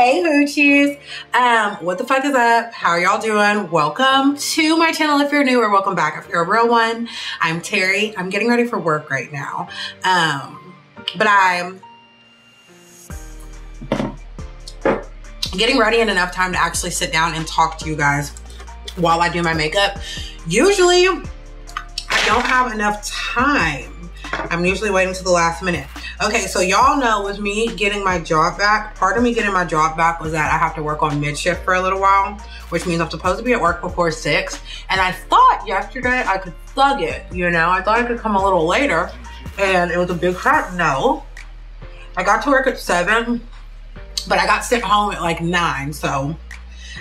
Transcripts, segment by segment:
Hey hoochies, what the fuck is up? How are y'all doing? Welcome to my channel if you're new, or welcome back if you're a real one. I'm Terry. I'm getting ready for work right now, but I'm getting ready in enough time to actually sit down and talk to you guys while I do my makeup. Usually I don't have enough time. I'm usually waiting to the last minute. Okay, so y'all know with me getting my job back, part of me getting my job back was that I have to work on mid-shift for a little while, which means I'm supposed to be at work before 6. And I thought yesterday I could thug it, you know? I thought I could come a little later, and it was a big fat no. I got to work at 7, but I got sent home at like 9, so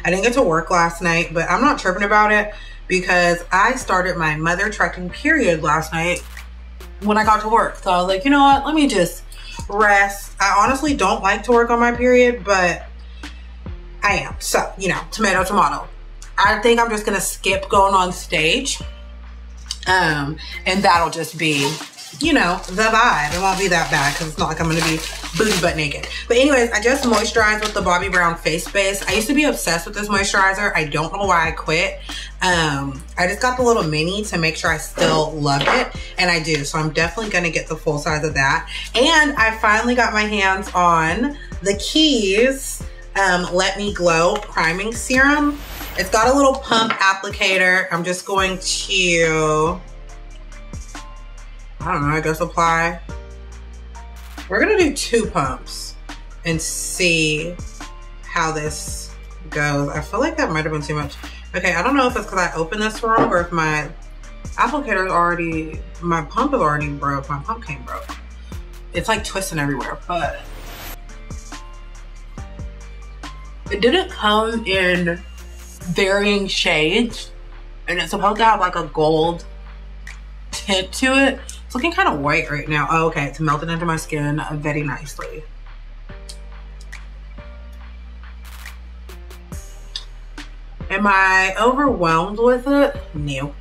I didn't get to work last night, but I'm not tripping about it because I started my mother trucking period last night when I got to work. So I was like, you know what, let me just rest. I honestly don't like to work on my period, but I am. So, you know, tomato, tomato. I think I'm just gonna skip going on stage. And that'll just be, you know, the vibe. It won't be that bad because it's not like I'm gonna be booty butt naked. But anyways, I just moisturized with the Bobbi Brown face base. I used to be obsessed with this moisturizer. I don't know why I quit. I just got the little mini to make sure I still love it, and I do. So I'm definitely gonna get the full size of that. And I finally got my hands on the Keys Let Me Glow priming serum. It's got a little pump applicator. I'm just going to, I don't know, I guess apply. We're gonna do 2 pumps and see how this goes. I feel like that might have been too much. Okay, I don't know if it's because I opened this wrong or if my applicator is already, my pump is already broke. My pump came broke. It's like twisting everywhere, but it didn't come in varying shades, and it's supposed to have like a gold tint to it. It's looking kind of white right now. Oh, okay, it's melted into my skin very nicely. Am I overwhelmed with it? No.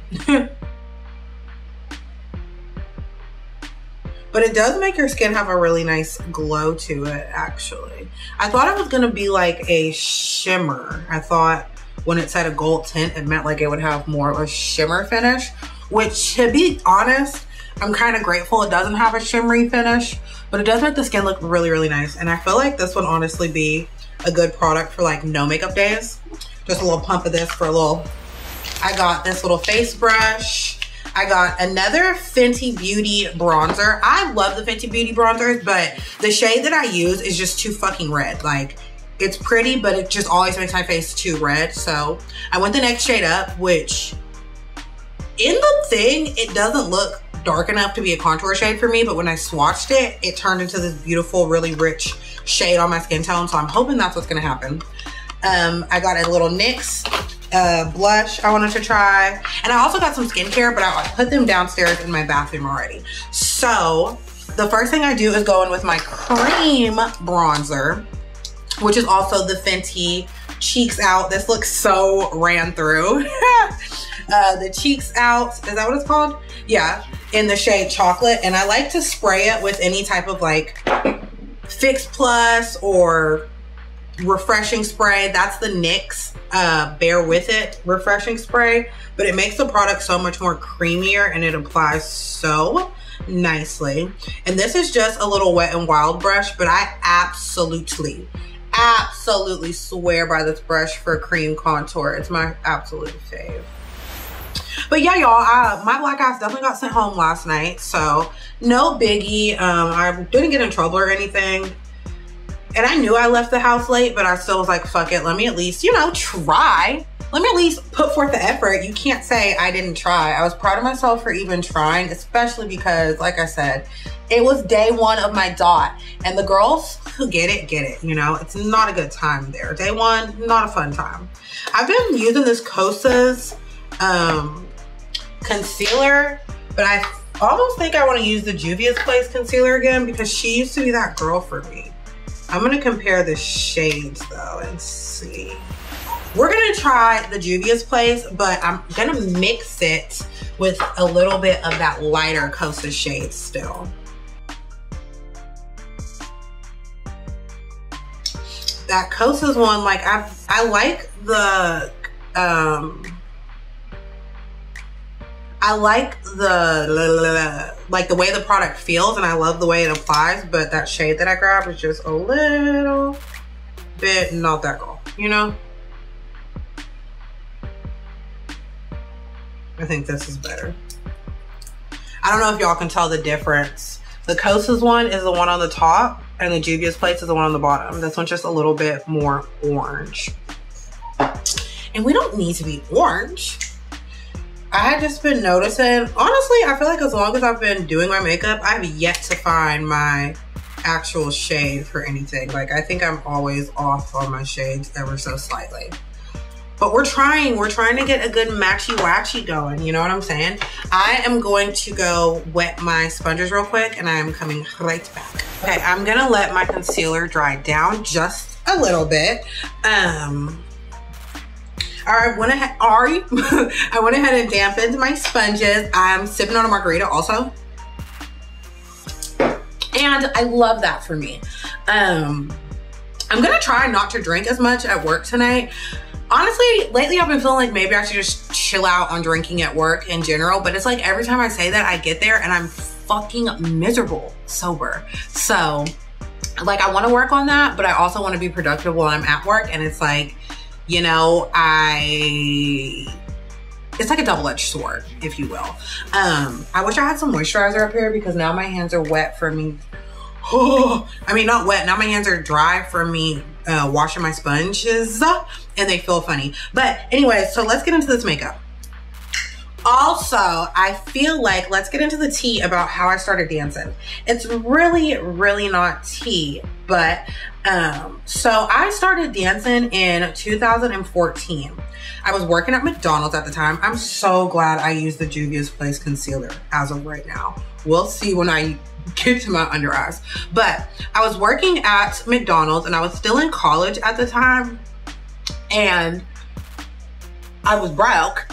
But it does make your skin have a really nice glow to it, actually. I thought it was gonna be like a shimmer. I thought when it said a gold tint, it meant like it would have more of a shimmer finish, which, to be honest, I'm kind of grateful it doesn't have a shimmery finish, but it does make the skin look really, really nice. And I feel like this would honestly be a good product for like no makeup days. Just a little pump of this for a little. I got this little face brush. I got another Fenty Beauty bronzer. I love the Fenty Beauty bronzers, but the shade that I use is just too fucking red. Like, it's pretty, but it just always makes my face too red. So I went the next shade up, which in the thing, it doesn't look dark enough to be a contour shade for me, but when I swatched it, it turned into this beautiful, really rich shade on my skin tone. So I'm hoping that's what's gonna happen. I got a little NYX blush I wanted to try. And I also got some skincare, but I put them downstairs in my bathroom already. So the first thing I do is go in with my cream bronzer, which is also the Fenty Cheeks Out. This looks so ran through. The Cheeks Out, is that what it's called? Yeah, in the shade Chocolate. And I like to spray it with any type of like Fix Plus or refreshing spray. That's the NYX Bear With It refreshing spray, but it makes the product so much more creamier and it applies so nicely. And this is just a little Wet n Wild brush, but I absolutely swear by this brush for cream contour. It's my absolute fave. But yeah, y'all, my black ass definitely got sent home last night, so no biggie. I didn't get in trouble or anything. And I knew I left the house late, but I still was like, fuck it, let me at least, you know, try. Let me at least put forth the effort. You can't say I didn't try. I was proud of myself for even trying, especially because, like I said, it was day 1 of my dot. And the girls who get it, you know? It's not a good time there. Day 1, not a fun time. I've been using this Kosas concealer, but I almost think I want to use the Juvia's Place concealer again because she used to be that girl for me. I'm gonna compare the shades though and see. We're gonna try the Juvia's Place, but I'm gonna mix it with a little bit of that lighter Kosas shade still. that Kosas one, like I like the like the way the product feels, and I love the way it applies, but that shade that I grabbed was just a little bit not that girl, you know? I think this is better. I don't know if y'all can tell the difference. The Kosas one is the one on the top, and the Juvia's Place is the one on the bottom. This one's just a little bit more orange. And we don't need to be orange. I had just been noticing, honestly, I feel like as long as I've been doing my makeup, I've yet to find my actual shade for anything. Like, I think I'm always off on my shades ever so slightly. But we're trying to get a good matchy-watchy going, you know what I'm saying? I am going to go wet my sponges real quick, and I am coming right back. Okay, I'm gonna let my concealer dry down just a little bit. I went ahead and dampened my sponges. I'm sipping on a margarita also. And I love that for me. I'm gonna try not to drink as much at work tonight. Honestly, lately I've been feeling like maybe I should just chill out on drinking at work in general, but it's like every time I say that, I get there and I'm fucking miserable sober. So, like, I wanna work on that, but I also wanna be productive while I'm at work, and it's like, you know, it's like a double-edged sword, if you will. I wish I had some moisturizer up here because now my hands are wet from me. I mean, not wet, now my hands are dry from me washing my sponges, and they feel funny. But anyway, so let's get into this makeup. Also, I feel like, let's get into the tea about how I started dancing. It's really, really not tea, but so I started dancing in 2014. I was working at McDonald's at the time. I'm so glad I used the Juvia's Place concealer as of right now. We'll see when I get to my under eyes. But I was working at McDonald's, and I was still in college at the time, and I was broke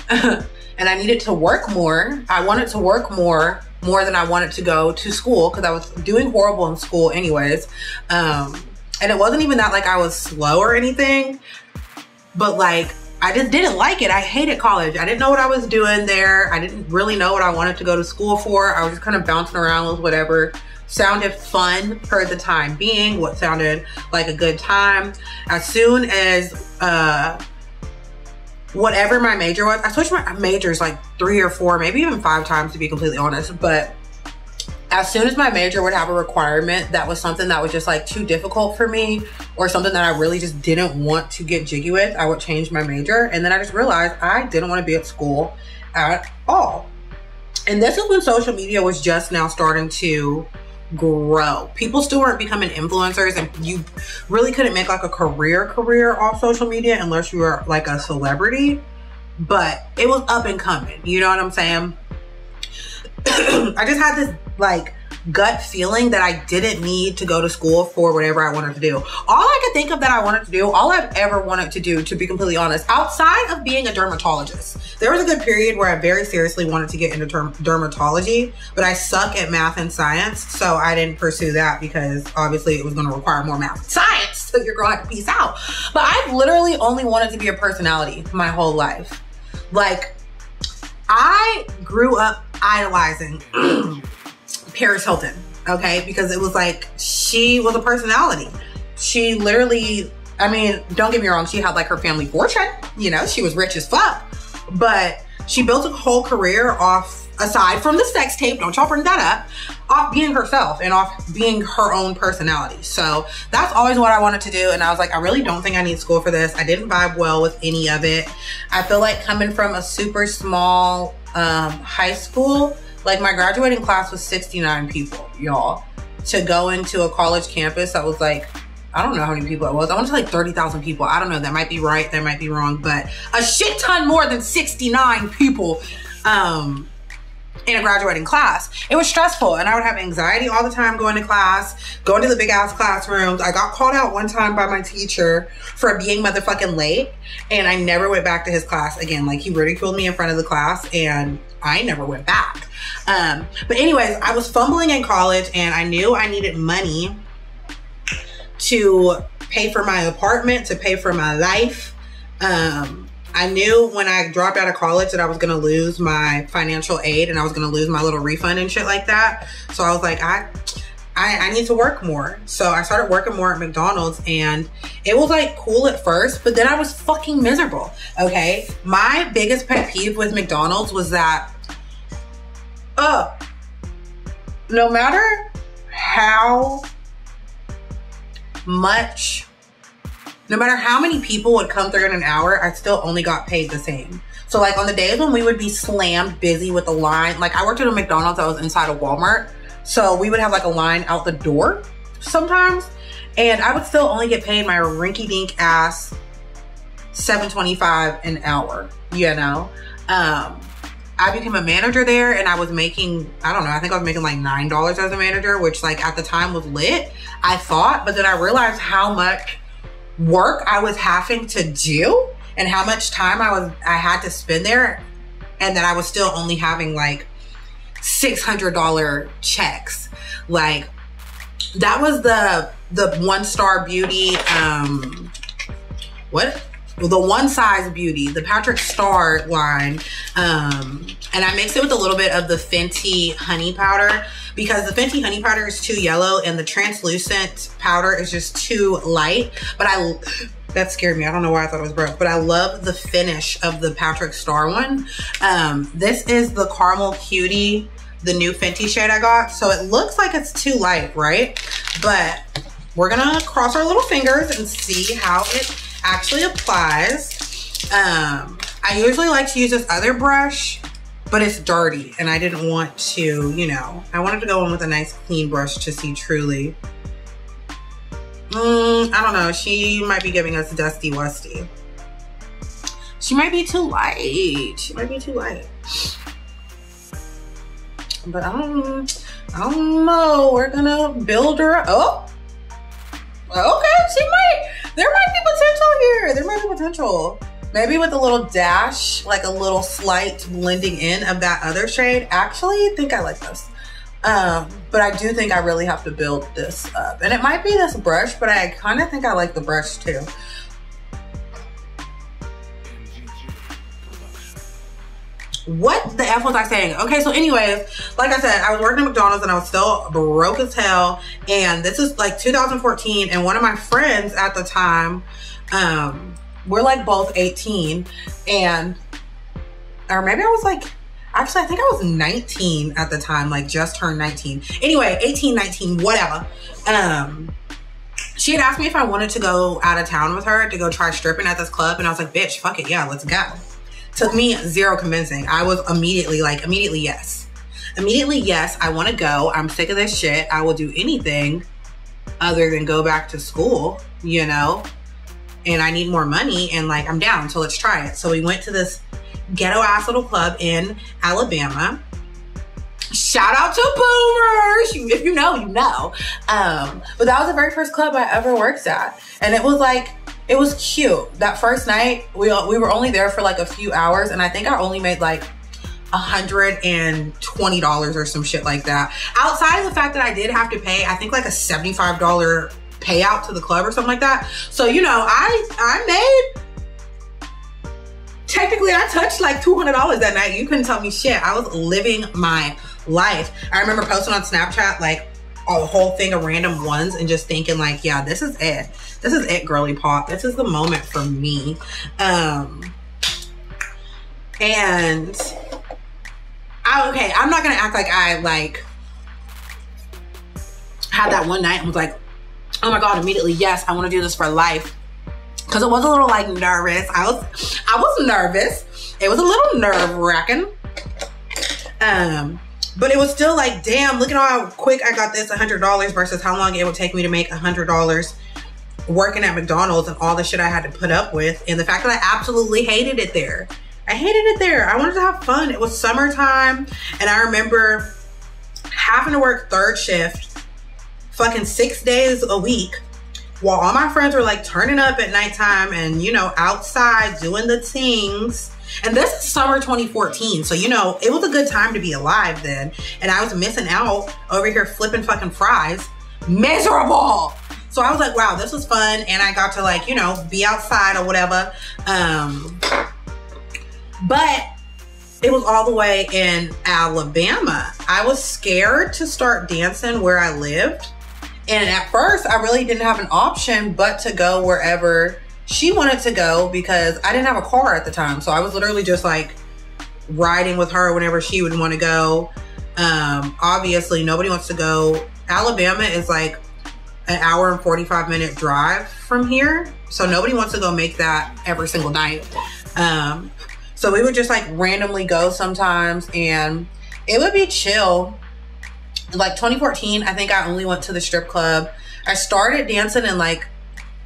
and I needed to work more. I wanted to work more than I wanted to go to school because I was doing horrible in school anyways. And it wasn't even that like I was slow or anything, but like I just didn't like it. I hated college. I didn't know what I was doing there. I didn't really know what I wanted to go to school for. I was just kind of bouncing around with whatever sounded fun for the time being, what sounded like a good time. As soon as whatever my major was, I switched my majors like 3 or 4, maybe even 5 times to be completely honest, but as soon as my major would have a requirement that was something that was just like too difficult for me or something that I really just didn't want to get jiggy with, I would change my major. And then I just realized I didn't want to be at school at all. And this is when social media was just now starting to grow. People still weren't becoming influencers, and you really couldn't make like a career off social media unless you were like a celebrity, but it was up and coming, you know what I'm saying? I just had this like gut feeling that I didn't need to go to school for whatever I wanted to do. All I could think of that I wanted to do, all I've ever wanted to do, to be completely honest, outside of being a dermatologist. There was a good period where I very seriously wanted to get into dermatology, but I suck at math and science, so I didn't pursue that because obviously it was going to require more math and science, so your girl had to peace out. But I've literally only wanted to be a personality my whole life. Like, I grew up idolizing Paris Hilton, okay? Because it was like, she was a personality. She literally, I mean, don't get me wrong, she had like her family fortune, you know, she was rich as fuck, but she built a whole career off, aside from the sex tape, don't y'all bring that up, off being herself and off being her own personality. So that's always what I wanted to do. And I was like, I really don't think I need school for this. I didn't vibe well with any of it. I feel like coming from a super small high school, like my graduating class was 69 people, y'all. To go into a college campus that was like, I don't know how many people it was. I want to say like 30,000 people. I don't know, that might be right, that might be wrong, but a shit ton more than 69 people in a graduating class. It was stressful, and I would have anxiety all the time going to class, going to the big ass classrooms. I got called out one time by my teacher for being motherfucking late, and I never went back to his class again. Like, he ridiculed me in front of the class, and I never went back. But anyways, I was fumbling in college, and I knew I needed money to pay for my apartment, to pay for my life. I knew when I dropped out of college that I was gonna lose my financial aid and I was gonna lose my little refund and shit like that. So I was like, I need to work more. So I started working more at McDonald's, and it was like cool at first, but then I was fucking miserable, okay? My biggest pet peeve with McDonald's was that, no matter how many people would come through in an hour, I still only got paid the same. So like on the days when we would be slammed busy with the line, like I worked at a McDonald's that was inside of Walmart. So we would have like a line out the door sometimes, and I would still only get paid my rinky dink ass $7.25 an hour, you know? I became a manager there, and I was making, I don't know, I think I was making like $9 as a manager, which like at the time was lit, I thought, but then I realized how much work I was having to do and how much time I had to spend there, and that I was still only having like $600 checks. Like that was the One Star Beauty, the One Size Beauty, the Patrick Star line, and I mixed it with a little bit of the Fenty Honey Powder, because the Fenty Honey Powder is too yellow and the translucent powder is just too light. But that scared me. I don't know why I thought it was broke, but I love the finish of the Patrick Star one. This is the Caramel Cutie, the new Fenty shade I got. So it looks like it's too light, right? But we're gonna cross our little fingers and see how it actually applies. I usually like to use this other brush, but it's dirty and I didn't want to, you know, I wanted to go in with a nice clean brush to see truly. I don't know, she might be giving us Dusty Westy. She might be too light. She might be too light. But I don't know. We're gonna build her up. Oh, okay, there might be potential here. There might be potential. Maybe with a little dash, like a little slight blending in of that other shade. Actually, I think I like this. But I do think I really have to build this up. And it might be this brush, but I kind of think I like the brush too. What the F was I saying? Okay, so anyways, like I said, I was working at McDonald's and I was still broke as hell. And this is like 2014. And one of my friends at the time, we're like both 18. Or maybe I was like, actually, I think I was 19 at the time, like just turned 19. Anyway, 18, 19, whatever. She had asked me if I wanted to go out of town with her to go try stripping at this club. And I was like, bitch, fuck it, yeah, let's go. Took me zero convincing. I was immediately yes. Immediately yes, I want to go. I'm sick of this shit. I will do anything other than go back to school, you know? And I need more money and like, I'm down, so let's try it. So we went to this ghetto ass little club in Alabama. Shout out to Boomers. If you know, you know. But that was the very first club I ever worked at. And it was like, it was cute. That first night, we were only there for like a few hours, and I think I only made like $120 or some shit like that. Outside of the fact that I did have to pay, I think like a $75 payout to the club or something like that. So, you know, I made, technically I touched like $200 that night. You couldn't tell me shit. I was living my life. I remember posting on Snapchat like a whole thing of random ones and just thinking like, yeah, this is it. This is it, girly pop. This is the moment for me. And I'm not gonna act like I like had that one night and was like, oh my God, immediately, yes, I wanna do this for life. Cause it was a little like nervous. I was nervous. It was a little nerve-wracking. But it was still like, damn, look at how quick I got this $100 versus how long it would take me to make $100 working at McDonald's and all the shit I had to put up with. And the fact that I absolutely hated it there. I hated it there. I wanted to have fun. It was summertime. And I remember having to work third shift fucking 6 days a week while all my friends were like turning up at nighttime and, you know, outside doing the things. And this is summer 2014. So, you know, it was a good time to be alive then. And I was missing out over here flipping fucking fries. Miserable. So I was like, wow, this was fun. And I got to like, you know, be outside or whatever. But it was all the way in Alabama. I was scared to start dancing where I lived. And at first, I really didn't have an option but to go wherever she wanted to go because I didn't have a car at the time. So I was literally just like riding with her whenever she would want to go. Obviously, nobody wants to go. Alabama is like an hour and 45-minute drive from here. So nobody wants to go make that every single night. So we would just like randomly go sometimes and it would be chill. Like 2014, I think I only went to the strip club. I started dancing in like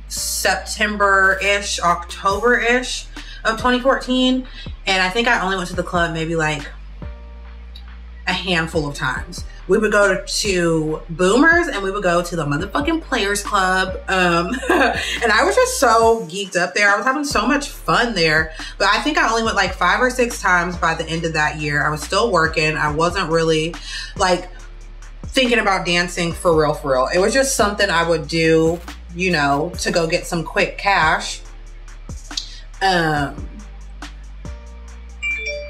September-ish, October-ish of 2014. And I think I only went to the club maybe like a handful of times. We would go to Boomers and we would go to the motherfucking Players Club. And I was just so geeked up there. I was having so much fun there. But I think I only went like 5 or 6 times by the end of that year. I was still working. I wasn't really like thinking about dancing for real. It was just something I would do, you know, to go get some quick cash.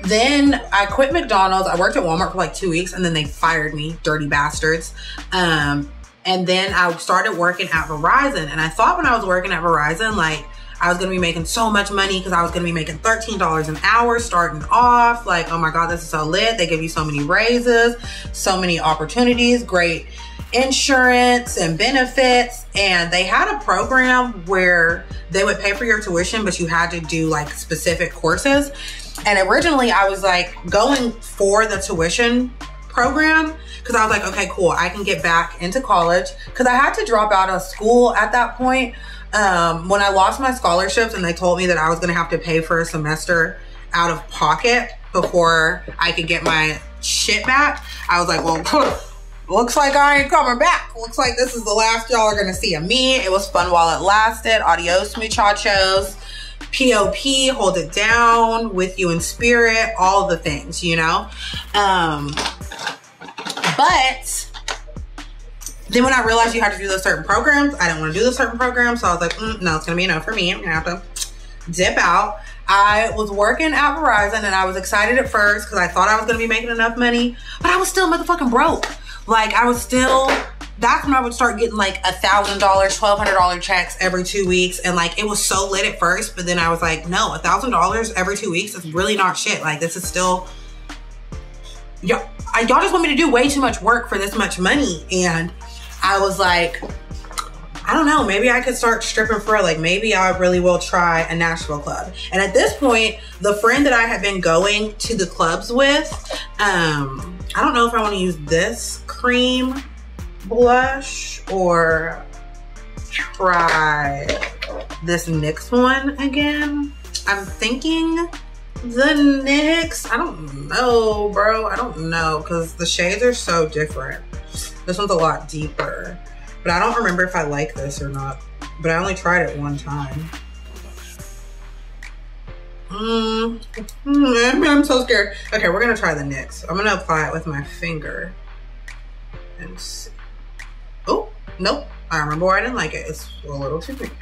Then I quit McDonald's. I worked at Walmart for like 2 weeks and then they fired me, dirty bastards. And then I started working at Verizon. And I thought when I was working at Verizon, like I was gonna be making so much money because I was gonna be making $13 an hour starting off. Like, oh my God, this is so lit. They give you so many raises, so many opportunities, great insurance and benefits. And they had a program where they would pay for your tuition, but you had to do like specific courses. And originally I was like going for the tuition program because I was like, okay, cool. I can get back into college because I had to drop out of school at that point. When I lost my scholarships and they told me that I was going to have to pay for a semester out of pocket before I could get my shit back, I was like, well, looks like I ain't coming back. Looks like this is the last y'all are going to see of me. It was fun while it lasted. Adios, muchachos. POP, hold it down, with you in spirit, all the things, you know? But then when I realized you had to do those certain programs, I didn't want to do those certain programs. So I was like, no, it's going to be a no for me. I'm going to have to dip out. I was working at Verizon and I was excited at first because I thought I was going to be making enough money, but I was still motherfucking broke. Like I was still, that's when I would start getting like $1,000, $1,200 checks every 2 weeks. And like, it was so lit at first, but then I was like, no, $1,000 every 2 weeks is really not shit. Like this is still, y'all just want me to do way too much work for this much money. And I was like, I don't know, maybe I could start stripping for, like maybe I really will try a Nashville club. And at this point, the friend that I had been going to the clubs with, I don't know if I want to use this cream blush or try this NYX one again. I'm thinking the NYX. I don't know, bro. I don't know because the shades are so different. This one's a lot deeper, but I don't remember if I like this or not. But I only tried it one time. I'm so scared. Okay, we're gonna try the NYX. I'm gonna apply it with my finger and see. Oh, nope. I remember why I didn't like it. It's a little too pink.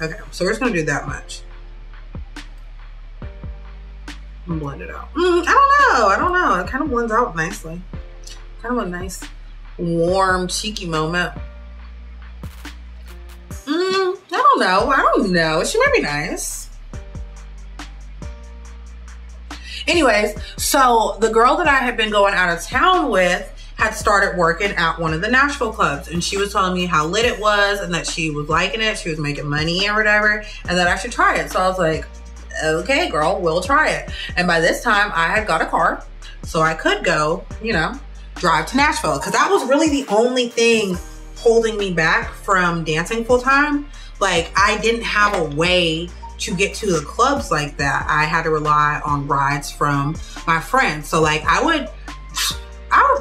Okay, so we're just gonna do that much. And blend it out. I don't know. It kind of blends out nicely. Kind of a nice, warm, cheeky moment. I don't know. She might be nice. Anyways, so the girl that I had been going out of town with had started working at one of the Nashville clubs, and she was telling me how lit it was and that she was liking it. She was making money or whatever, and that I should try it. So I was like, okay, girl, we'll try it. And by this time I had got a car, so I could go, you know, drive to Nashville, because that was really the only thing holding me back from dancing full time. Like I didn't have a way to get to the clubs like that. I had to rely on rides from my friends. So like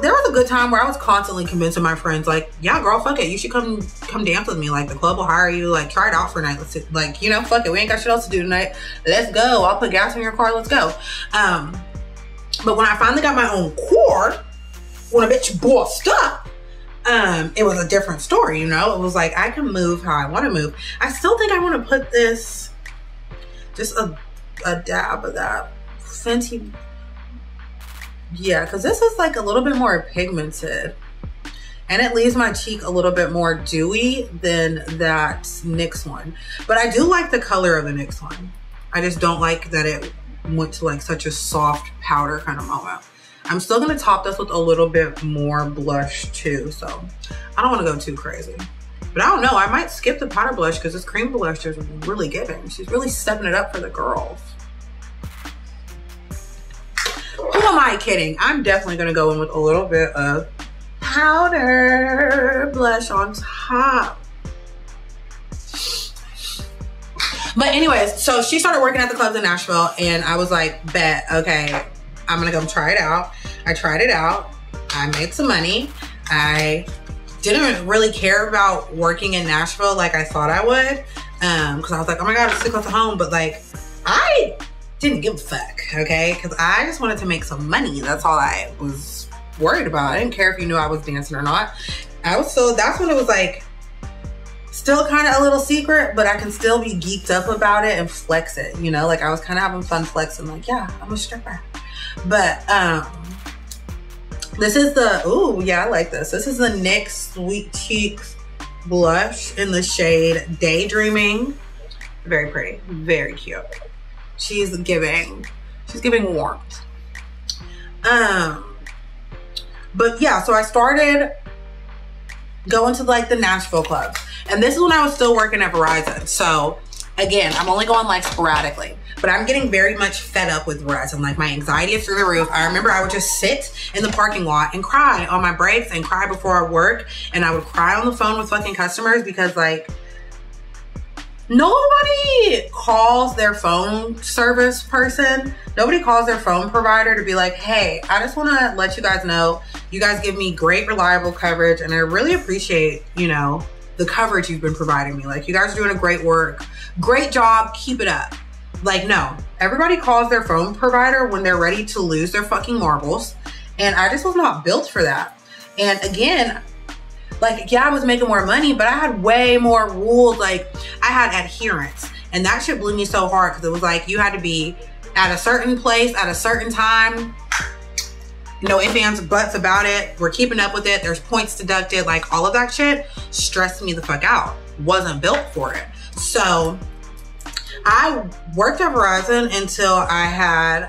there was a good time where I was constantly convincing my friends, like, yeah, girl, fuck it. You should come dance with me. Like the club will hire you. Like try it out for a night. Let's like, you know, fuck it. We ain't got shit else to do tonight. Let's go. I'll put gas in your car. Let's go. But when I finally got my own car, when a bitch bossed up, it was a different story, you know? It was like, I can move how I want to move. I still think I want to put this, just a dab of that Fenty. Yeah, because this is like a little bit more pigmented. And it leaves my cheek a little bit more dewy than that NYX one. But I do like the color of the NYX one. I just don't like that it went to like such a soft powder kind of moment. I'm still gonna top this with a little bit more blush too. So I don't wanna go too crazy. But I don't know, I might skip the powder blush because this cream blush is really giving. She's really stepping it up for the girls. Who am I kidding? I'm definitely gonna go in with a little bit of powder blush on top. But anyways, so she started working at the clubs in Nashville and I was like, bet, okay, I'm gonna go try it out. I tried it out. I made some money. I didn't really care about working in Nashville like I thought I would. Cause I was like, oh my God, it's too close to home. But like, I didn't give a fuck, okay? Cause I just wanted to make some money. That's all I was worried about. I didn't care if you knew I was dancing or not. So that's when it was like, still kind of a little secret, but I can still be geeked up about it and flex it, you know? Like I was kind of having fun flexing, like, yeah, I'm a stripper. But this is the, ooh, yeah, I like this. This is the NYX Sweet Cheeks blush in the shade Daydreaming. Very pretty, very cute. She's giving warmth. But yeah, so I started going to like the Nashville clubs. And this is when I was still working at Verizon. So again, I'm only going like sporadically, but I'm getting very much fed up with Verizon. Like my anxiety is through the roof. I remember I would just sit in the parking lot and cry on my breaks and cry before I work. And I would cry on the phone with fucking customers because like, nobody calls their phone service person. Nobody calls their phone provider to be like, hey, I just want to let you guys know, you guys give me great, reliable coverage. And I really appreciate, you know, the coverage you've been providing me. Like you guys are doing a great work. Great job. Keep it up. Like, no, everybody calls their phone provider when they're ready to lose their fucking marbles. And I just was not built for that. And again, like, yeah, I was making more money, but I had way more rules. Like I had adherence and that shit blew me so hard because it was like, you had to be at a certain place at a certain time. No ifs, ands, buts about it. We're keeping up with it. There's points deducted. Like all of that shit stressed me the fuck out. Wasn't built for it. So I worked at Verizon until I had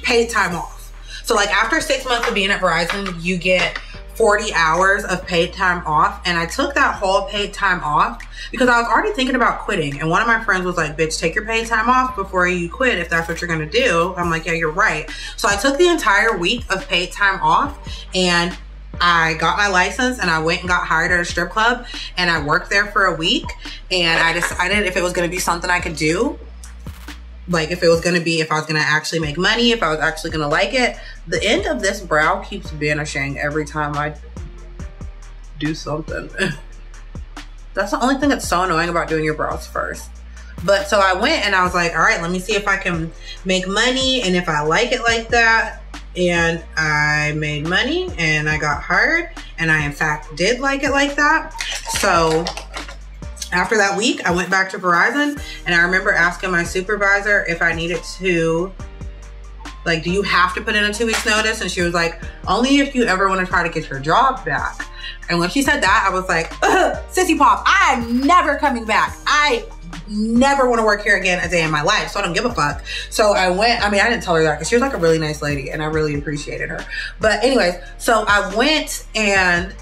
paid time off. So like after 6 months of being at Verizon, you get 40 hours of paid time off. And I took that whole paid time off because I was already thinking about quitting. And one of my friends was like, bitch, take your paid time off before you quit if that's what you're gonna do. I'm like, yeah, you're right. So I took the entire week of paid time off and I got my license and I went and got hired at a strip club and I worked there for a week. And I decided if it was gonna be something I could do, like if I was gonna actually make money, if I was actually gonna like it. The end of this brow keeps vanishing every time I do something. That's the only thing that's so annoying about doing your brows first. But so I went and I was like, all right, let me see if I can make money and if I like it like that. And I made money and I got hired and I in fact did like it like that. So after that week, I went back to Verizon and I remember asking my supervisor if I needed to, like, do you have to put in a 2 weeks notice? And she was like, only if you ever want to try to get your job back. And when she said that, I was like, sissy pop, I'm never coming back. I never want to work here again a day in my life. So I don't give a fuck. So I went, I mean, I didn't tell her that because she was like a really nice lady and I really appreciated her. But anyways, so I went and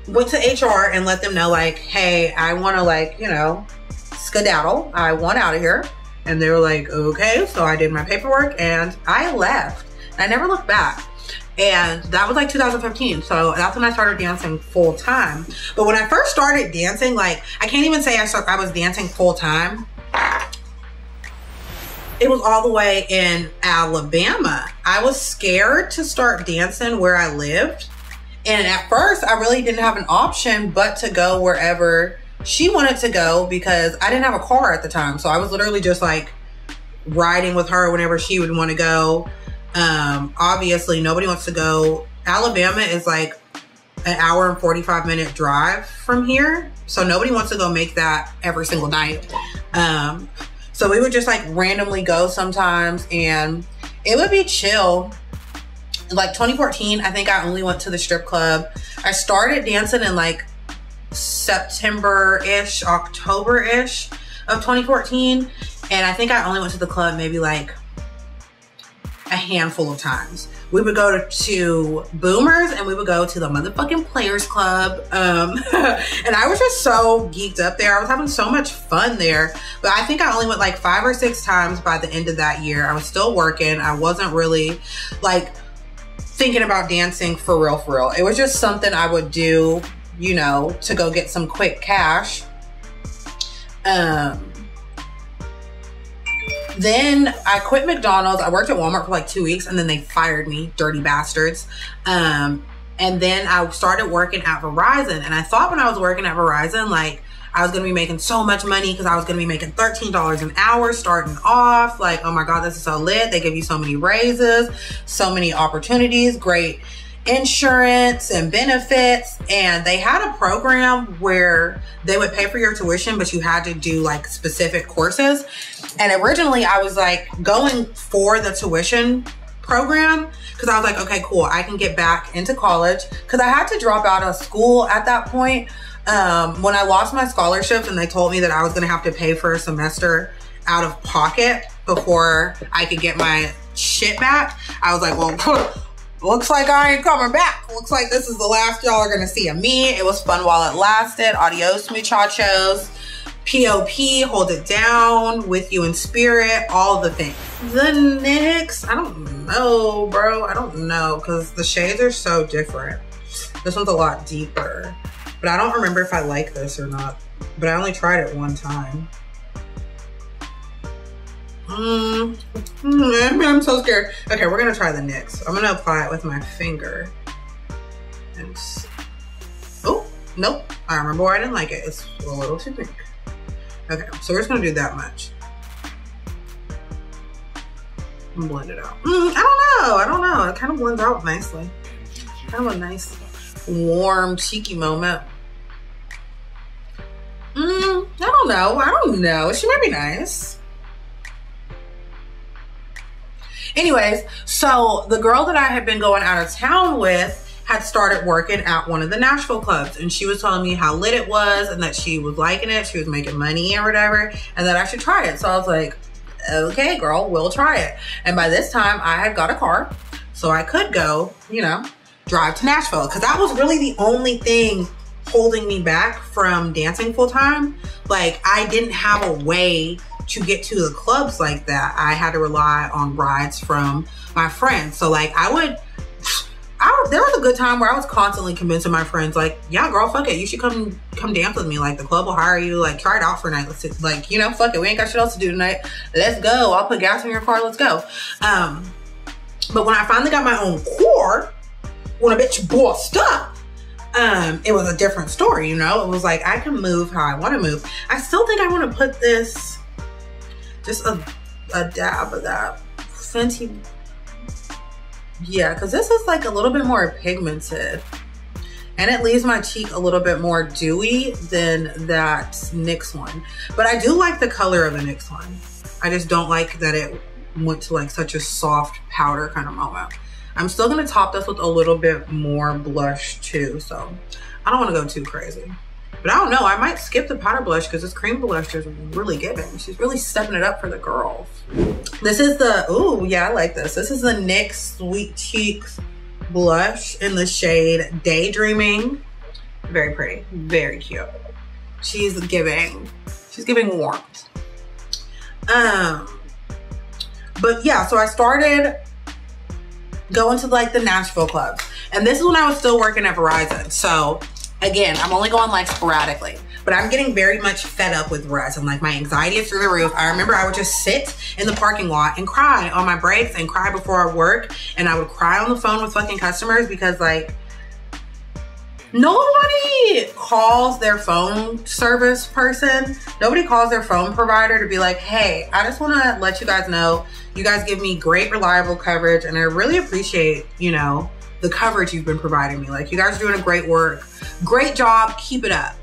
went to HR and let them know like, hey, I want to like, you know, skedaddle. I want out of here. And they were like, okay. So I did my paperwork and I left. And I never looked back. And that was like 2015. So that's when I started dancing full time. But when I first started dancing, like, I can't even say I was dancing full time. It was all the way in Alabama. I was scared to start dancing where I lived. And at first, I really didn't have an option but to go wherever she wanted to go because I didn't have a car at the time. So I was literally just like riding with her whenever she would want to go. Obviously, nobody wants to go Alabama is like an hour and 45-minute drive from here. So nobody wants to go make that every single night. So we would just like randomly go sometimes and it would be chill. Like 2014, I think I only went to the strip club. I started dancing in like September-ish, October-ish of 2014. And I think I only went to the club maybe like a handful of times. We would go to Boomers and we would go to the motherfucking Players Club. And I was just so geeked up there. I was having so much fun there. But I think I only went like 5 or 6 times by the end of that year. I was still working. I wasn't really like thinking about dancing for real. It was just something I would do, you know, to go get some quick cash. Then I quit McDonald's. I worked at Walmart for like 2 weeks and then they fired me, dirty bastards. And then I started working at Verizon. And I thought when I was working at Verizon, like I was gonna be making so much money because I was gonna be making $13 an hour starting off. Like, oh my God, this is so lit. They give you so many raises, so many opportunities, great insurance and benefits. And they had a program where they would pay for your tuition, but you had to do like specific courses. And originally I was like going for the tuition program because I was like, okay, cool, I can get back into college because I had to drop out of school at that point. When I lost my scholarships and they told me that I was gonna have to pay for a semester out of pocket before I could get my shit back, I was like, well, looks like I ain't coming back. Looks like this is the last y'all are gonna see of me. It was fun while it lasted. Adios, muchachos. POP, hold it down, with you in spirit, all the things. The Nyx, I don't know, bro. I don't know, because the shades are so different. This one's a lot deeper. But I don't remember if I like this or not. But I only tried it one time. I'm so scared. Okay, we're gonna try the Nyx. I'm gonna apply it with my finger. And oh, nope. I remember why I didn't like it. It's a little too pink. Okay, so we're just gonna do that much. And blend it out. I don't know. It kind of blends out nicely. Kind of a nice, warm, cheeky moment. I don't know. She might be nice. Anyways, so the girl that I had been going out of town with had started working at one of the Nashville clubs, and she was telling me how lit it was and that she was liking it, she was making money or whatever, and that I should try it. So I was like, okay, girl, we'll try it. And by this time I had got a car, so I could go, you know, drive to Nashville, because that was really the only thing holding me back from dancing full time. Like, I didn't have a way to get to the clubs like that. I had to rely on rides from my friends. So like there was a good time where I was constantly convincing my friends, like, yeah, girl, fuck it, you should come dance with me. Like, the club will hire you. Like, try it out for a night. Let's like, you know, fuck it, we ain't got shit else to do tonight. Let's go. I'll put gas in your car. Let's go. But when I finally got my own core, when a bitch bossed up, it was a different story. You know, it was like I can move how I want to move. I still think I want to put this, just a dab of that Fenty. Yeah, because this is like a little bit more pigmented. And it leaves my cheek a little bit more dewy than that Nyx one. But I do like the color of the Nyx one. I just don't like that it went to like such a soft powder kind of moment. I'm still gonna top this with a little bit more blush too. So I don't wanna go too crazy. But I don't know, I might skip the powder blush because this cream blush is really giving. She's really stepping it up for the girls. This is the, ooh, yeah, I like this. This is the NYX Sweet Cheeks blush in the shade Daydreaming. Very pretty, very cute. She's giving warmth. But yeah, so I started going to like the Nashville clubs. And this is when I was still working at Verizon. So again, I'm only going like sporadically, but I'm getting very much fed up with Verizon. Like, my anxiety is through the roof. I remember I would just sit in the parking lot and cry on my breaks and cry before I work. And I would cry on the phone with fucking customers because like, nobody calls their phone service person. Nobody calls their phone provider to be like, hey, I just want to let you guys know, you guys give me great reliable coverage and I really appreciate, you know, the coverage you've been providing me. Like, you guys are doing a great work. Great job, keep it up.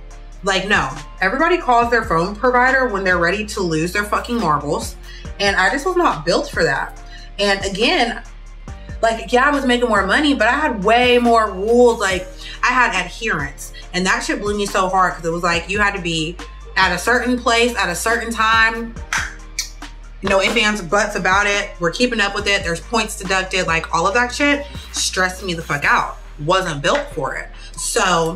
Like, no, everybody calls their phone provider when they're ready to lose their fucking marbles. And I just was not built for that. And again, like, yeah, I was making more money, but I had way more rules. Like, I had adherence. And that shit blew me so hard, because it was like, you had to be at a certain place at a certain time. No ifs, ands, buts about it. We're keeping up with it. There's points deducted. Like, all of that shit stressed me the fuck out. Wasn't built for it. So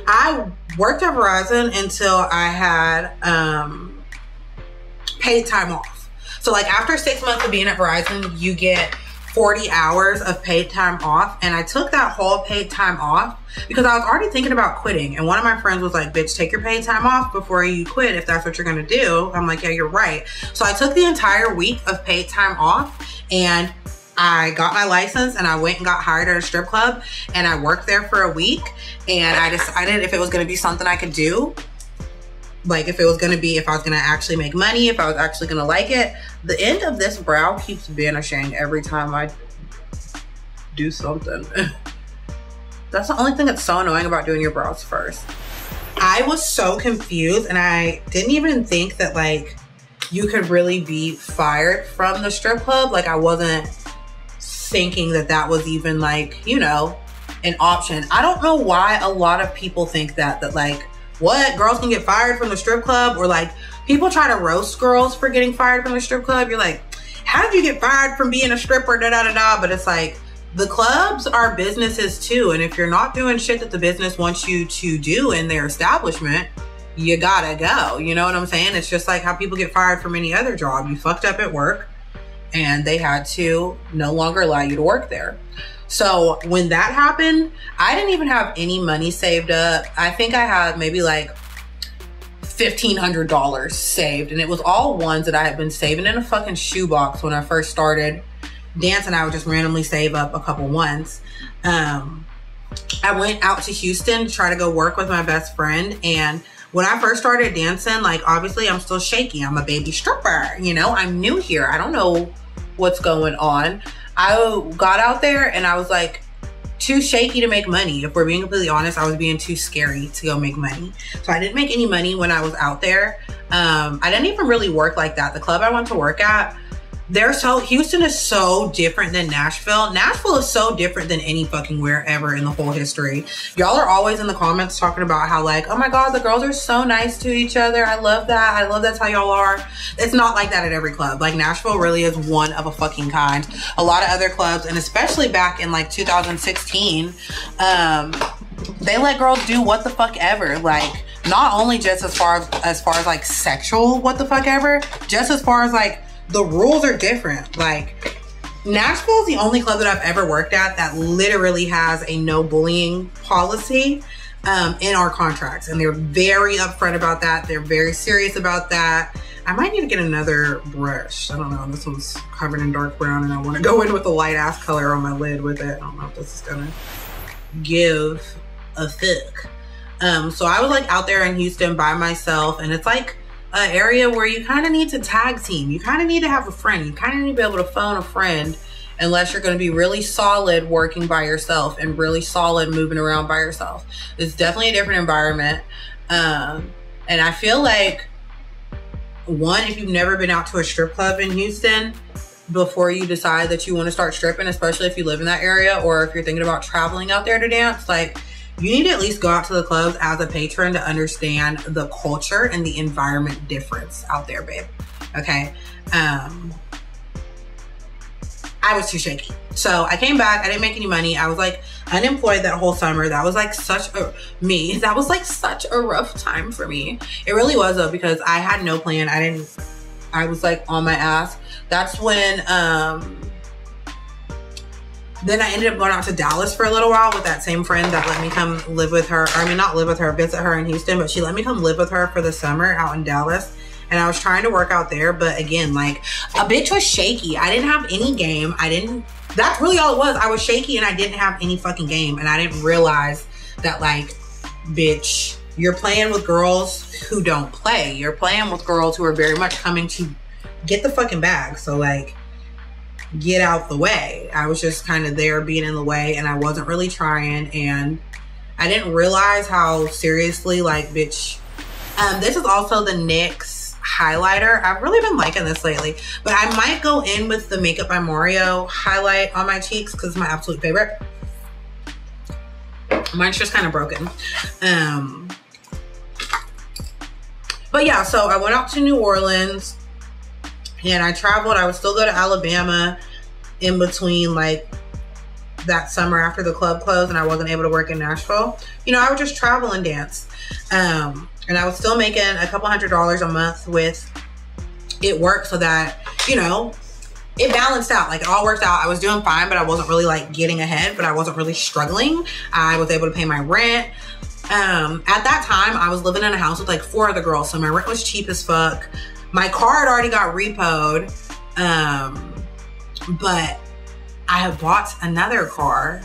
I worked at Verizon until I had paid time off. So like, after 6 months of being at Verizon, you get 40 hours of paid time off. And I took that whole paid time off because I was already thinking about quitting. And one of my friends was like, bitch, take your paid time off before you quit if that's what you're gonna do. I'm like, yeah, you're right. So I took the entire week of paid time off, and I got my license, and I went and got hired at a strip club, and I worked there for a week. And I decided if it was gonna be something I could do, like if I was gonna actually make money, if I was actually gonna like it. The end of this brow keeps vanishing every time I do something. That's the only thing that's so annoying about doing your brows first. I was so confused, and I didn't even think that like you could really be fired from the strip club. Like, I wasn't thinking that that was even like, you know, an option. I don't know why a lot of people think that like, what, girls can get fired from the strip club? Or like, people try to roast girls for getting fired from the strip club. You're like, how did you get fired from being a stripper? Da da da da. But it's like, the clubs are businesses too. And if you're not doing shit that the business wants you to do in their establishment, you gotta go. You know what I'm saying? It's just like how people get fired from any other job. You fucked up at work, and they had to no longer allow you to work there. So when that happened, I didn't even have any money saved up. I think I had maybe like $1,500 saved, and it was all ones that I had been saving in a fucking shoebox when I first started dancing. I would just randomly save up a couple ones. I went out to Houston to try to go work with my best friend, and when I first started dancing, like, obviously I'm still shaky. I'm a baby stripper, you know, I'm new here. I don't know what's going on. I got out there and I was like too shaky to make money. If we're being completely honest, I was being too scary to go make money. So I didn't make any money when I was out there. I didn't even really work like that. The club I went to work at, Houston is so different than Nashville. Nashville is so different than any fucking where ever in the whole history. Y'all are always in the comments talking about how like, oh my God, the girls are so nice to each other. I love that. I love that's how y'all are. It's not like that at every club. Like, Nashville really is one of a fucking kind. A lot of other clubs, and especially back in like 2016, they let girls do what the fuck ever. Like, not only just as far as like sexual what the fuck ever, just as far as like, the rules are different. Like, Nashville is the only club that I've ever worked at that literally has a no bullying policy in our contracts. And they're very upfront about that. They're very serious about that. I might need to get another brush. I don't know. This one's covered in dark brown, and I want to go in with a light ass color on my lid with it. I don't know if this is gonna give a fuck. So I was like out there in Houston by myself, and it's like an area where you kind of need to tag team. You kind of need to have a friend. You kind of need to be able to phone a friend, unless you're going to be really solid working by yourself and really solid moving around by yourself. It's definitely a different environment. And I feel like, one, if you've never been out to a strip club in Houston before you decide that you want to start stripping, especially if you live in that area, or if you're thinking about traveling out there to dance, like, you need to at least go out to the clubs as a patron to understand the culture and the environment difference out there, babe. Okay. I was too shaky. So I came back. I didn't make any money. I was like unemployed that whole summer. That was like such a rough time for me. It really was, though, because I had no plan. I was like on my ass. That's when, then I ended up going out to Dallas for a little while with that same friend that let me come live with her. I mean, not live with her, visit her in Houston, but she let me come live with her for the summer out in Dallas. And I was trying to work out there, but again, like, a bitch was shaky. I didn't have any game. That's really all it was. I was shaky and I didn't have any fucking game. And I didn't realize that, like, bitch, you're playing with girls who don't play. You're playing with girls who are very much coming to get the fucking bag. So, like, get out the way. I was just kind of there being in the way, and I wasn't really trying, and I didn't realize how seriously, like, bitch. This is also the NYX Highlighter. I've really been liking this lately, but I might go in with the Makeup by Mario highlight on my cheeks because it's my absolute favorite. Mine's just kind of broken. But yeah, so I went out to New Orleans and I traveled. I would still go to Alabama in between, like, that summer after the club closed and I wasn't able to work in Nashville. You know, I would just travel and dance. And I was still making a couple $100s a month with it work, so that, you know, it balanced out. Like, it all worked out. I was doing fine, but I wasn't really, like, getting ahead, but I wasn't really struggling. I was able to pay my rent. At that time, I was living in a house with, like, 4 other girls, so my rent was cheap as fuck. My car had already got repoed, but I had bought another car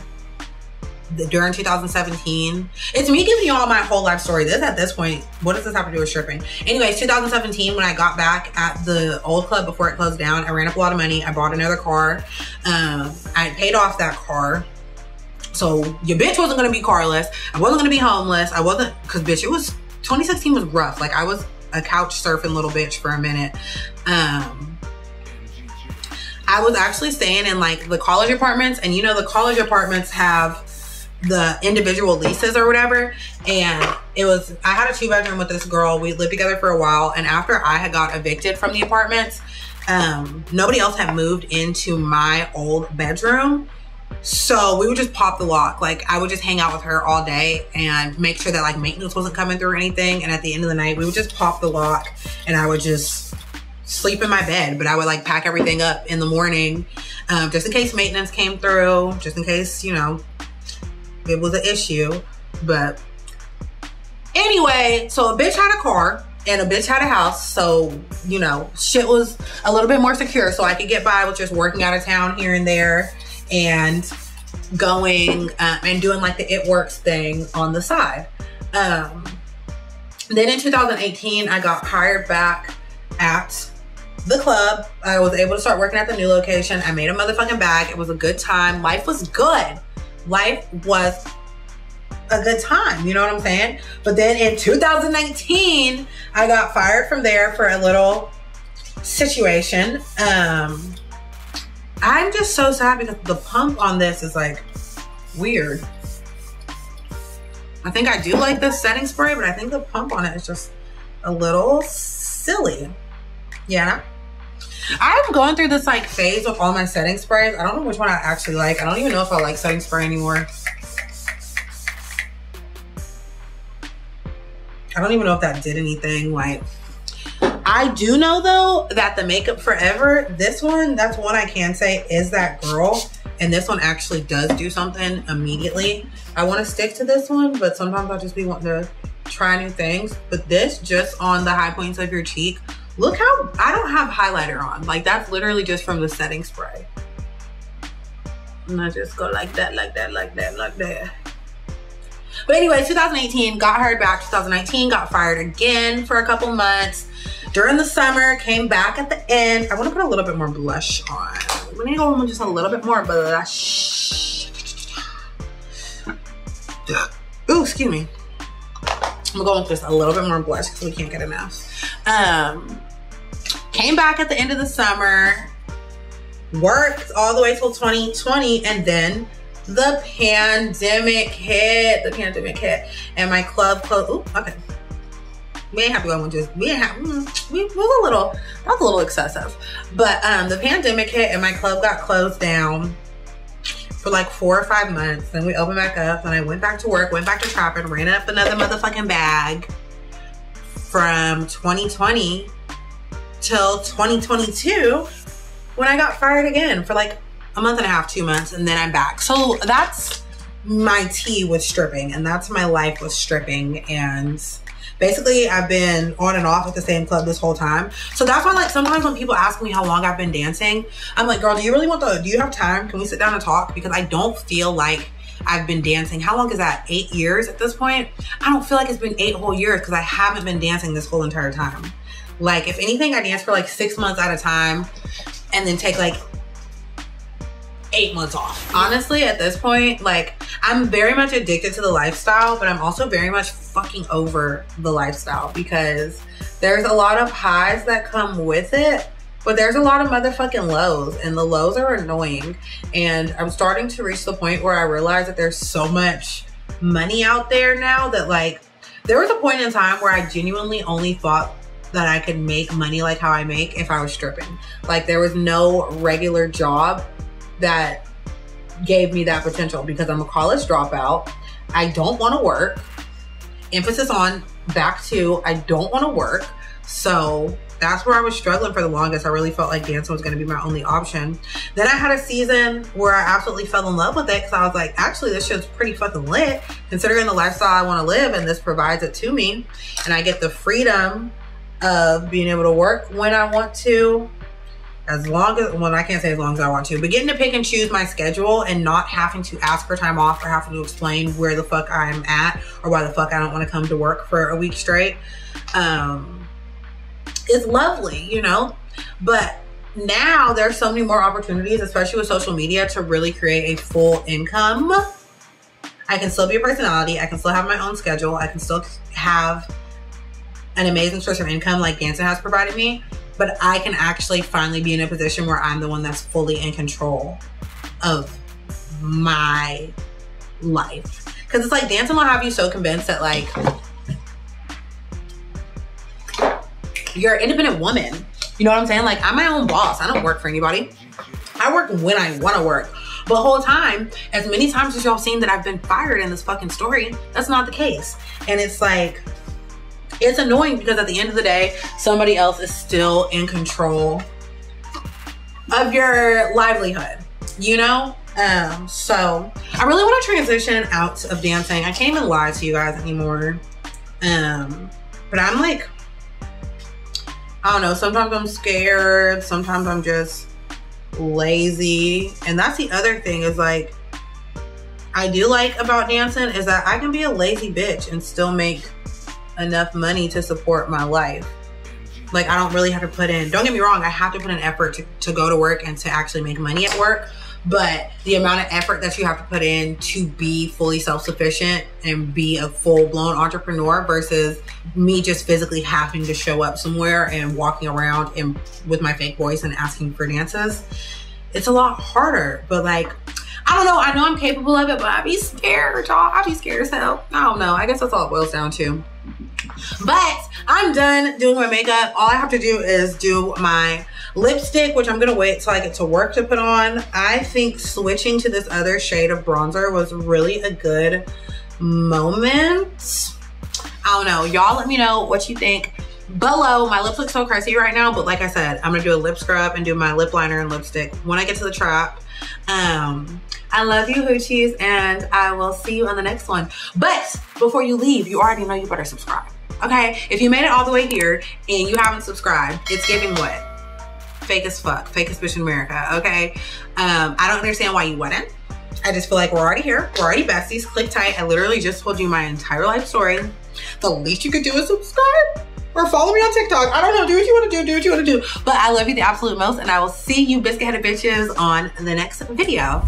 during 2017. It's me giving you all my whole life story. This, at this point, what does this have to do with stripping? Anyways, 2017, when I got back at the old club before it closed down, I ran up a lot of money. I bought another car. I paid off that car. So your bitch wasn't gonna be carless. I wasn't gonna be homeless. I wasn't, cause bitch, 2016 was rough. Like, I was a couch surfing little bitch for a minute. I was actually staying in, like, the college apartments, and you know, the college apartments have the individual leases or whatever. And I had a 2-bedroom with this girl. We lived together for a while, and after I had got evicted from the apartments, nobody else had moved into my old bedroom. So we would just pop the lock. Like, I would just hang out with her all day and make sure that, like, maintenance wasn't coming through or anything. And at the end of the night, we would just pop the lock and I would just sleep in my bed. But I would, like, pack everything up in the morning, just in case maintenance came through, just in case, you know, it was an issue. But anyway, so a bitch had a car and a bitch had a house. So, you know, shit was a little bit more secure, so I could get by with just working out of town here and there and going and doing, like, the It Works thing on the side. Then in 2018, I got hired back at the club. I was able to start working at the new location. I made a motherfucking bag. It was a good time. Life was good. Life was a good time, you know what I'm saying? But then in 2019, I got fired from there for a little situation. I'm just so sad because the pump on this is, like, weird. I think I do like this setting spray, but I think the pump on it is just a little silly. Yeah. I'm going through this, like, phase with all my setting sprays. I don't know which one I actually like. I don't even know if I like setting spray anymore. I don't even know if that did anything. Like, I do know, though, that the Makeup Forever, this one, that's one I can say is that girl. And this one actually does do something immediately. I want to stick to this one, but sometimes I'll just be wanting to try new things. But this, just on the high points of your cheek, look how, I don't have highlighter on. Like, that's literally just from the setting spray. And I just go like that, like that, like that, like that. But anyway, 2018, got hired back. 2019, got fired again for a couple months. During the summer, came back at the end. I want to put a little bit more blush on. We need to go with just a little bit more blush. Ooh, excuse me. I'm going with just a little bit more blush because we can't get enough. Came back at the end of the summer. Worked all the way till 2020, and then the pandemic hit. And my club closed. Ooh, okay. We ain't have to go with just, we was a little, that was a little excessive. But the pandemic hit and my club got closed down for like 4 or 5 months. Then we opened back up and I went back to work, went back to trapping, ran up another motherfucking bag from 2020 till 2022 when I got fired again for like a month and a half, 2 months, and then I'm back. So that's my tea with stripping, and that's my life with stripping. And basically, I've been on and off at the same club this whole time. So that's why, like, sometimes when people ask me how long I've been dancing, I'm like, girl, do you have time? Can we sit down and talk? Because I don't feel like I've been dancing. How long is that? 8 years at this point? I don't feel like it's been 8 whole years because I haven't been dancing this whole entire time. Like, if anything, I dance for like 6 months at a time and then take like 8 months off. Honestly, at this point, like, I'm very much addicted to the lifestyle, but I'm also very much fucking over the lifestyle because there's a lot of highs that come with it, but there's a lot of motherfucking lows, and the lows are annoying. And I'm starting to reach the point where I realize that there's so much money out there now that, like, there was a point in time where I genuinely only thought that I could make money like how I make if I was stripping. Like, there was no regular job that gave me that potential because I'm a college dropout. I don't want to work. Emphasis on back to I don't want to work. So that's where I was struggling for the longest. I really felt like dancing was going to be my only option. Then I had a season where I absolutely fell in love with it because I was like, actually, this shit's pretty fucking lit considering the lifestyle I want to live, and this provides it to me. And I get the freedom of being able to work when I want to, as long as, well, I can't say as long as I want to, but getting to pick and choose my schedule and not having to ask for time off or having to explain where the fuck I'm at or why the fuck I don't want to come to work for a week straight is lovely, you know? But now there's so many more opportunities, especially with social media, to really create a full income. I can still be a personality. I can still have my own schedule. I can still have an amazing source of income like dancing has provided me, but I can actually finally be in a position where I'm the one that's fully in control of my life. Because it's like dancing will have you so convinced that, like, you're an independent woman. You know what I'm saying? Like, I'm my own boss. I don't work for anybody. I work when I want to work. But the whole time, as many times as y'all seen that I've been fired in this fucking story, that's not the case. And it's like, it's annoying because at the end of the day, somebody else is still in control of your livelihood, you know? So I really want to transition out of dancing. I can't even lie to you guys anymore. But I'm like, I don't know, sometimes I'm scared, sometimes I'm just lazy. And that's the other thing is, like, I do like about dancing is that I can be a lazy bitch and still make enough money to support my life. Like, I don't really have to put in, don't get me wrong, I have to put in effort to go to work and to actually make money at work, but the amount of effort that you have to put in to be fully self-sufficient and be a full-blown entrepreneur versus me just physically having to show up somewhere and walking around and with my fake voice and asking for dances, it's a lot harder. But, like, I don't know, I know I'm capable of it, but I be scared, y'all. I be scared as hell. I don't know, I guess that's all it boils down to. But I'm done doing my makeup. All I have to do is do my lipstick, which I'm gonna wait till I get to work to put on. I think switching to this other shade of bronzer was really a good moment. I don't know, y'all let me know what you think below. My lips look so crazy right now, but like I said, I'm gonna do a lip scrub and do my lip liner and lipstick when I get to the trap. I love you, hoochies, and I will see you on the next one. But before you leave, you already know you better subscribe, okay? If you made it all the way here and you haven't subscribed, it's giving what? Fake as fuck, fakest bitch in America, okay? I don't understand why you wouldn't. I just feel like we're already here. We're already besties. Click tight. I literally just told you my entire life story. The least you could do is subscribe or follow me on TikTok. I don't know. Do what you want to do. Do what you want to do. But I love you the absolute most, and I will see you biscuit-headed bitches on the next video.